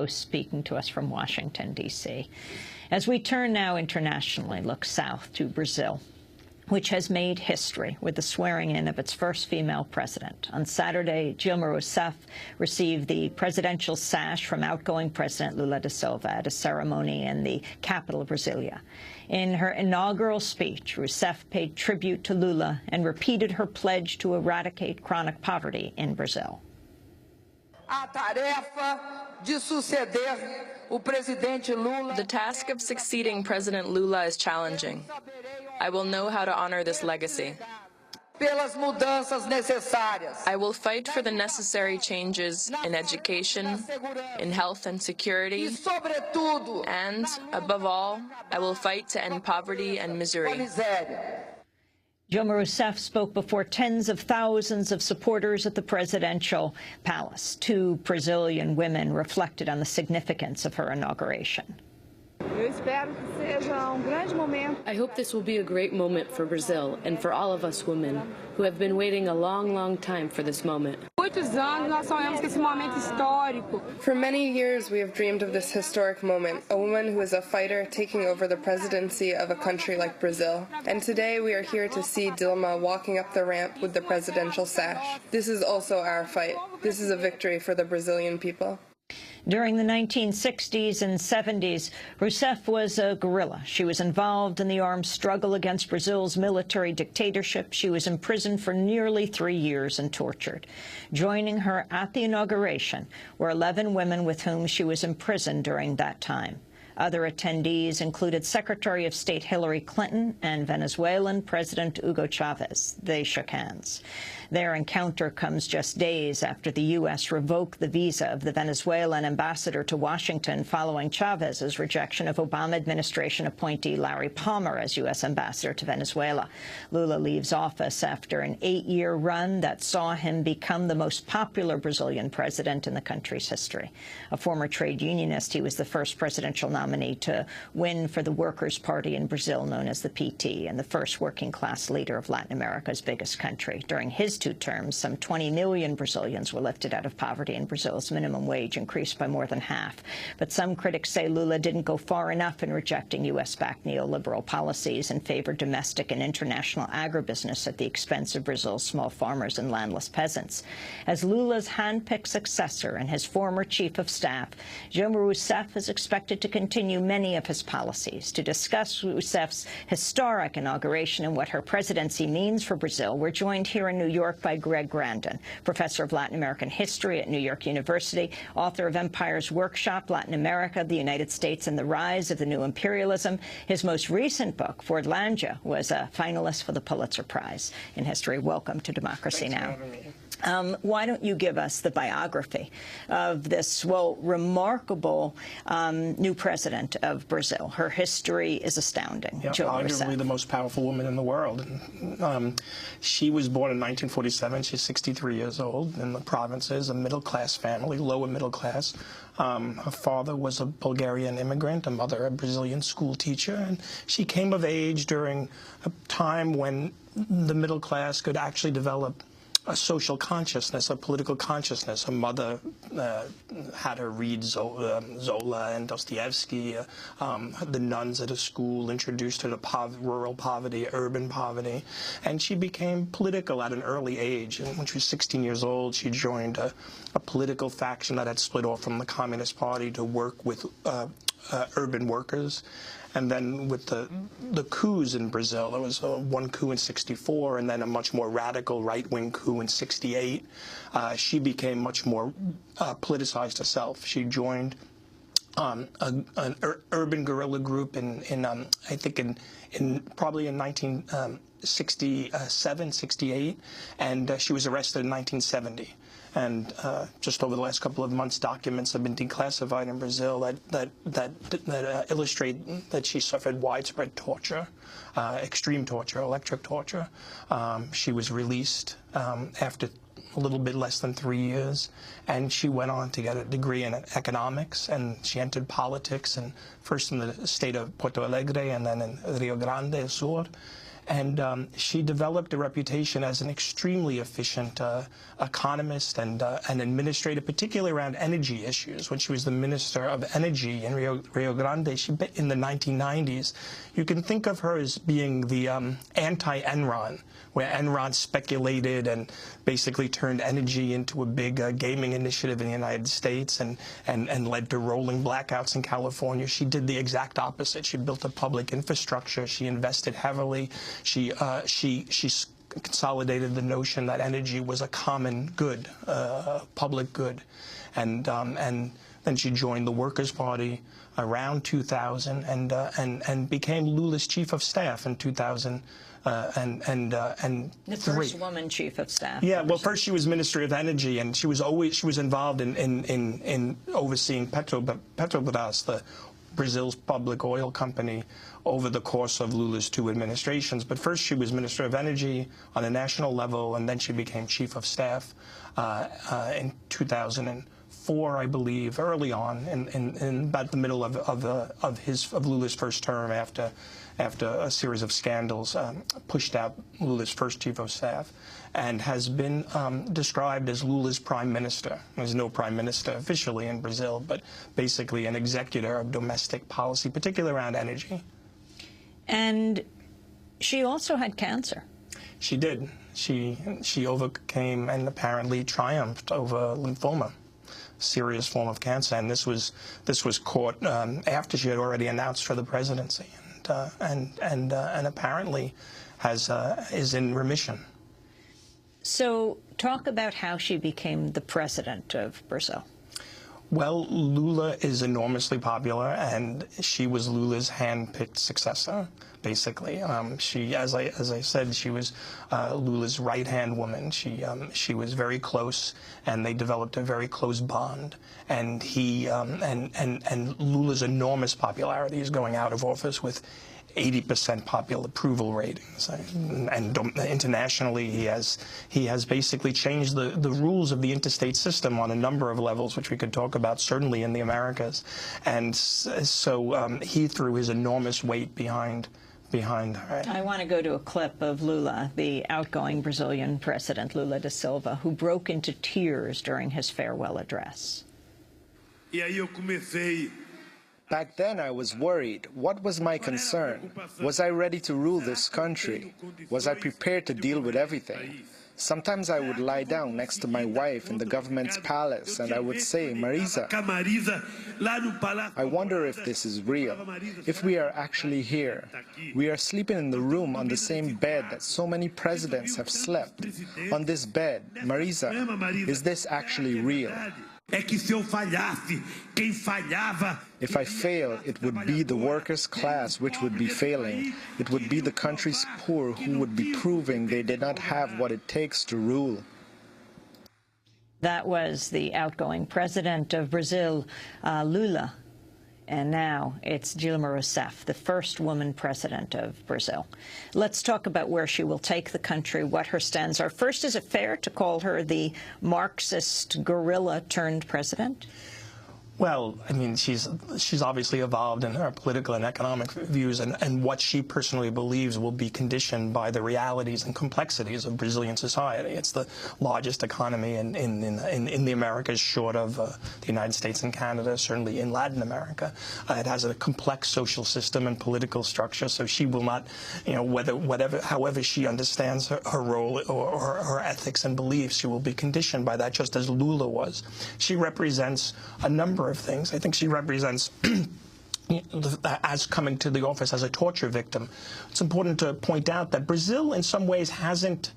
Speaking to us from Washington, D.C. As we turn now internationally, look south to Brazil, which has made history with the swearing-in of its first female president. On Saturday, Dilma Rousseff received the presidential sash from outgoing President Lula da Silva at a ceremony in the capital of Brasília. In her inaugural speech, Rousseff paid tribute to Lula and repeated her pledge to eradicate chronic poverty in Brazil. The task of succeeding President Lula is challenging. I will know how to honor this legacy. I will fight for the necessary changes in education, in health and security, and, above all, I will fight to end poverty and misery. Dilma Rousseff spoke before tens of thousands of supporters at the presidential palace. Two Brazilian women reflected on the significance of her inauguration. I hope this will be a great moment for Brazil and for all of us women who have been waiting a long, long time for this moment. For many years, we have dreamed of this historic moment, a woman who is a fighter taking over the presidency of a country like Brazil. And today we are here to see Dilma walking up the ramp with the presidential sash. This is also our fight. This is a victory for the Brazilian people. During the 1960s and 70s, Rousseff was a guerrilla. She was involved in the armed struggle against Brazil's military dictatorship. She was imprisoned for nearly 3 years and tortured. Joining her at the inauguration were 11 women with whom she was imprisoned during that time. Other attendees included Secretary of State Hillary Clinton and Venezuelan President Hugo Chavez. They shook hands. Their encounter comes just days after the U.S. revoked the visa of the Venezuelan ambassador to Washington following Chavez's rejection of Obama administration appointee Larry Palmer as U.S. ambassador to Venezuela. Lula leaves office after an 8-year run that saw him become the most popular Brazilian president in the country's history. A former trade unionist, he was the first presidential nominee to win for the Workers' Party in Brazil, known as the PT, and the first working-class leader of Latin America's biggest country. During his 2 terms, some 20 million Brazilians were lifted out of poverty, and Brazil's minimum wage increased by more than half. But some critics say Lula didn't go far enough in rejecting U.S.-backed neoliberal policies and favored domestic and international agribusiness at the expense of Brazil's small farmers and landless peasants. As Lula's hand-picked successor and his former chief of staff, Dilma Rousseff is expected to continue many of his policies. To discuss Rousseff's historic inauguration and what her presidency means for Brazil, we're joined here in New York by Greg Grandin, professor of Latin American history at New York University, author of Empire's Workshop, Latin America, the United States, and the Rise of the New Imperialism. His most recent book, Fordlandia, was a finalist for the Pulitzer Prize in history. Welcome to Democracy Now! Thanks for having me. Why don't you give us the biography of this, well, remarkable new president of Brazil? Her history is astounding. Yeah, arguably the most powerful woman in the world. She was born in 1947. She's 63 years old in the provinces, a middle-class family, lower middle class. Her father was a Bulgarian immigrant, a mother a Brazilian school teacher, and she came of age during a time when the middle class could actually develop a social consciousness, a political consciousness. Her mother had her read Zola and Dostoevsky. The nuns at a school introduced her to rural poverty, urban poverty, and she became political at an early age. And when she was 16 years old, she joined a political faction that had split off from the Communist Party to work with urban workers. And then with the coups in Brazil, there was one coup in '64 and then a much more radical right-wing coup in '68. She became much more politicized herself. She joined an urban guerrilla group in probably in 1967, 68, and she was arrested in 1970. And just over the last couple of months, documents have been declassified in Brazil that illustrate that she suffered widespread torture, extreme torture, electric torture. She was released after a little bit less than 3 years, and she went on to get a degree in economics, and she entered politics, and first in the state of Porto Alegre and then in Rio Grande do Sul. And she developed a reputation as an extremely efficient economist and administrator, particularly around energy issues. When she was the Minister of Energy in Rio Grande in the 1990s, you can think of her as being the anti-Enron, where Enron speculated and basically turned energy into a big gaming initiative in the United States and led to rolling blackouts in California. She did the exact opposite. She built a public infrastructure. She invested heavily. She consolidated the notion that energy was a common good, public good, and then she joined the Workers' Party around 2000 and became Lula's chief of staff in 2000. The first woman chief of staff. Yeah, well, first she was Ministry of Energy, and she was involved in overseeing Petrobras, Brazil's public oil company, over the course of Lula's 2 administrations. But first she was Minister of Energy on a national level, and then she became chief of staff in 2004, I believe, early on, in about the middle of Lula's first term, after a series of scandals pushed out Lula's first chief of staff, and has been described as Lula's prime minister. There's no prime minister officially in Brazil, but basically an executor of domestic policy, particularly around energy. And she also had cancer. She did. She overcame and apparently triumphed over lymphoma, serious form of cancer, and this was caught after she had already announced for the presidency, and apparently is in remission. So talk about how she became the president of Brazil. Well, Lula is enormously popular, and she was Lula's hand-picked successor, basically. She, as I said, she was Lula's right-hand woman. She was very close, and they developed a very close bond. And and Lula's enormous popularity is going out of office with 80% popular approval ratings, and internationally he has basically changed the rules of the interstate system on a number of levels, which we could talk about certainly in the Americas, and so he threw his enormous weight behind her. I want to go to a clip of Lula, the outgoing Brazilian President Lula da Silva, who broke into tears during his farewell address. Back then I was worried. What was my concern? Was I ready to rule this country? Was I prepared to deal with everything? Sometimes I would lie down next to my wife in the government's palace and I would say, Marisa, I wonder if this is real, if we are actually here. We are sleeping in the room on the same bed that so many presidents have slept. On this bed, Marisa, is this actually real? If I fail, it would be the workers' class which would be failing. It would be the country's poor who would be proving they did not have what it takes to rule. That was the outgoing president of Brazil, Lula. And now it's Dilma Rousseff, the first woman president of Brazil. Let's talk about where she will take the country, what her stands are. First, is it fair to call her the Marxist guerrilla turned president? Well, I mean, she's obviously evolved in her political and economic views, and what she personally believes will be conditioned by the realities and complexities of Brazilian society. It's the largest economy in the Americas, short of the United States and Canada, certainly in Latin America. It has a complex social system and political structure, so she will not, however she understands her role or her ethics and beliefs, she will be conditioned by that, just as Lula was. She represents a number of things. I think she represents as coming to the office as a torture victim. It's important to point out that Brazil in some ways hasn't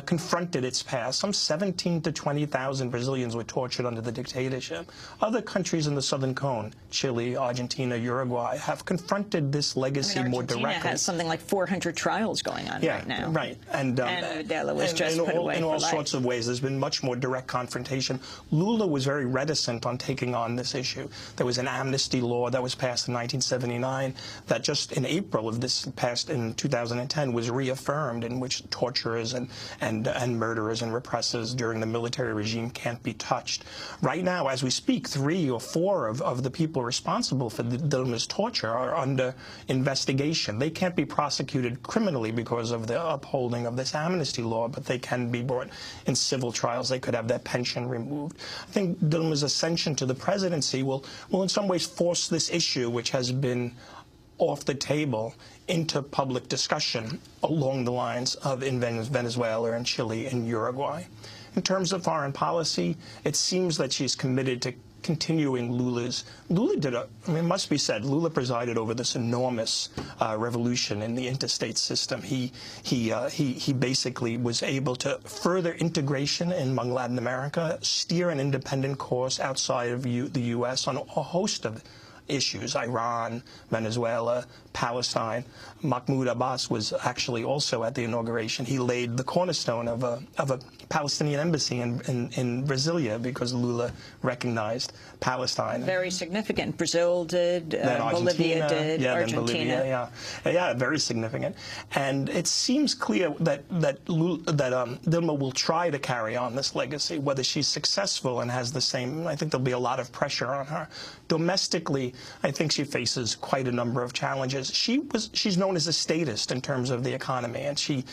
confronted its past. Some 17,000 to 20,000 Brazilians were tortured under the dictatorship. Other countries in the Southern Cone, Chile, Argentina, Uruguay, have confronted this legacy more directly. Argentina has something like 400 trials going on right now. Right. And Videla was just put away in all for life. sorts of ways. There's been much more direct confrontation. Lula was very reticent on taking on this issue. There was an amnesty law that was passed in 1979 that just in April of this past, in 2010, was reaffirmed, in which torturers and murderers and repressors during the military regime can't be touched. Right now, as we speak, 3 or 4 of the people responsible for Dilma's torture are under investigation. They can't be prosecuted criminally because of the upholding of this amnesty law, but they can be brought in civil trials. They could have their pension removed. I think Dilma's ascension to the presidency will in some ways force this issue, which has been off the table, into public discussion along the lines of in Venezuela and Chile and Uruguay. In terms of foreign policy, it seems that she's committed to continuing Lula did it must be said, Lula presided over this enormous revolution in the interstate system. He basically was able to further integration among Latin America, steer an independent course outside of the U.S. on a host of issues: Iran, Venezuela, Palestine. Mahmoud Abbas was actually also at the inauguration. He laid the cornerstone of a Palestinian embassy in Brasília because Lula recognized Palestine. Very significant. Brazil did, Bolivia did, Argentina. Yeah, very significant. And it seems clear that Dilma will try to carry on this legacy. Whether she's successful and has the same, I think there'll be a lot of pressure on her. Domestically, I think she faces quite a number of challenges. She's known as a statist in terms of the economy, and she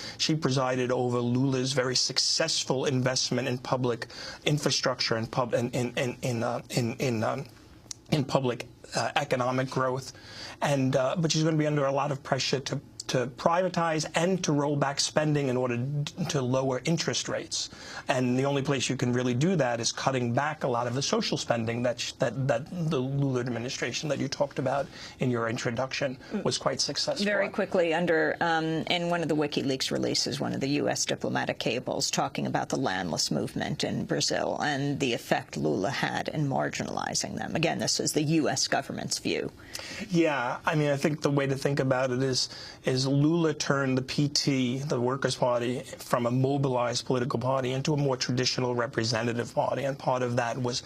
presided over Lula's very successful investment in public infrastructure and in public economic growth, and but she's going to be under a lot of pressure to privatize and to roll back spending in order to lower interest rates. And the only place you can really do that is cutting back a lot of the social spending that the Lula administration that you talked about in your introduction was quite successful. Very quickly, in one of the WikiLeaks releases, one of the U.S. diplomatic cables talking about the landless movement in Brazil and the effect Lula had in marginalizing them. Again, this is the U.S. government's view. Yeah, I mean, I think the way to think about it is Lula turned the PT, the Workers' Party, from a mobilized political party into a more traditional representative party, and part of that was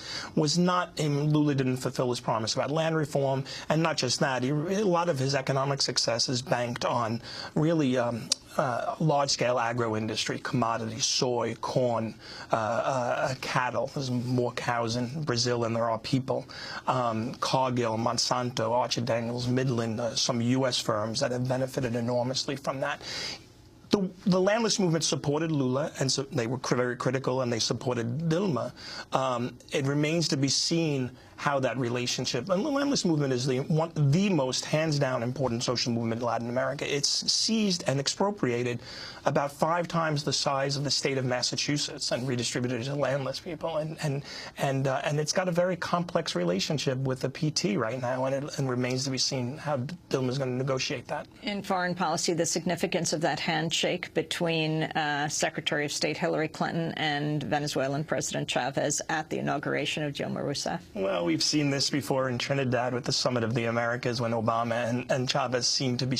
not, Lula didn't fulfill his promise about land reform, and not just that, a lot of his economic success is banked on really large-scale agro-industry, commodities, soy, corn, cattle. There's more cows in Brazil than there are people. Cargill, Monsanto, Archer Daniels, Midland, some U.S. firms that have benefited enormously from that. The landless movement supported Lula, and so they were very critical, and they supported Dilma. It remains to be seen how that relationship, and the landless movement is the most hands-down important social movement in Latin America. It's seized and expropriated about 5 times the size of the state of Massachusetts and redistributed it to landless people. And it's got a very complex relationship with the PT right now, and it remains to be seen how Dilma's going to negotiate that. In foreign policy, the significance of that handshake between Secretary of State Hillary Clinton and Venezuelan President Chavez at the inauguration of Dilma Rousseff? Well, we've seen this before in Trinidad with the Summit of the Americas when Obama and Chavez seemed to be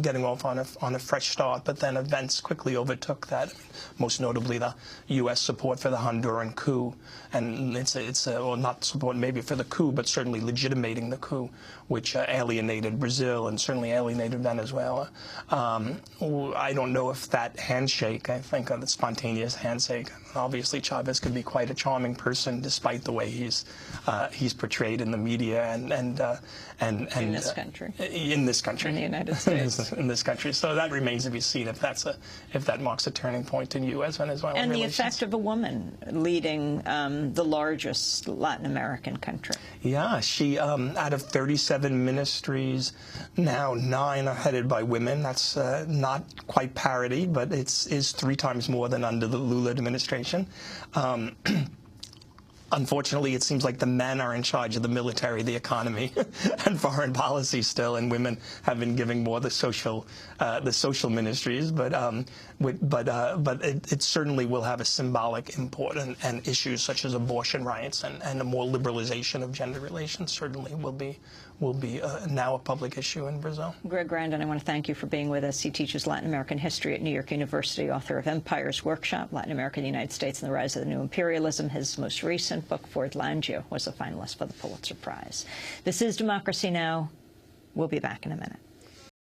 getting off on a fresh start, but then events quickly overtook that. Most notably, the U.S. support for the Honduran coup, and well, not support maybe for the coup, but certainly legitimating the coup, which alienated Brazil and certainly alienated Venezuela. I don't know if that handshake, I think the spontaneous handshake, obviously Chavez could be quite a charming person despite the way he's portrayed in the media and in this country. In this country. In the United States. in this country. So that remains to be seen if that marks a turning point in U.S.-Venezuela relations. And the effect of a woman leading the largest Latin American country. Yeah, she, out of 37 ministries, now 9 are headed by women. That's not quite parity, but is 3 times more than under the Lula administration. Unfortunately, it seems like the men are in charge of the military, the economy, and foreign policy still, and women have been giving more the social ministries. But it certainly will have a symbolic import, and issues such as abortion rights and a more liberalization of gender relations certainly will be now a public issue in Brazil. Greg Grandin, I want to thank you for being with us. He teaches Latin American history at New York University, author of Empire's Workshop, Latin America, the United States, and the Rise of the New Imperialism. His most recent book, Fordlandia, was a finalist for the Pulitzer Prize. This is Democracy Now! We'll be back in a minute.